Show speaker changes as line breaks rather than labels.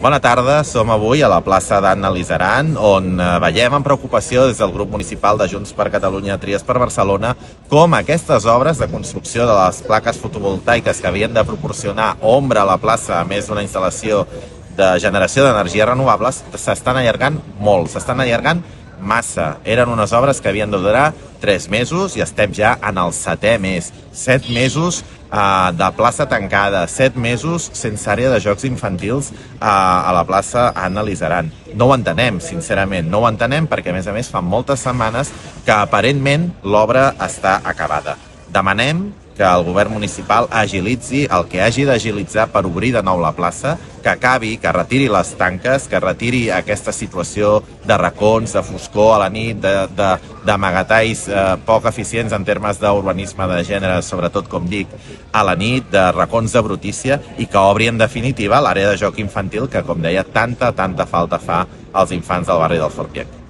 Bona tarda, som avui a la plaça d'Anna Lizaran, on veiem amb preocupació des del grup municipal de Junts per Catalunya Tries per Barcelona com aquestes obres de construcció de les plaques fotovoltaiques que havien de proporcionar ombra a la plaça, a més d'una instal·lació de generació d'energies renovables, s'estan allargant molt, s'estan allargant massa. Eren unes obres que havien de durar 3 mesos i estem ja en el 7è mes. 7 mesos de plaça tancada, 7 mesos sense àrea de jocs infantils a la plaça Anna Lizaran. No ho entenem, sincerament, no ho entenem perquè, a més, fa moltes setmanes que aparentment l'obra està acabada. Demanem que el govern municipal agilitzi el que hagi d'agilitzar per obrir de nou la plaça, que acabi, que retiri les tanques, que retiri aquesta situació de racons, de foscor a la nit, d'amagatalls poc eficients en termes d'urbanisme de gènere, sobretot, com dic, a la nit, de racons de brutícia, i que obri en definitiva l'àrea de joc infantil que, com deia, tanta falta fa als infants del barri del Fortiec.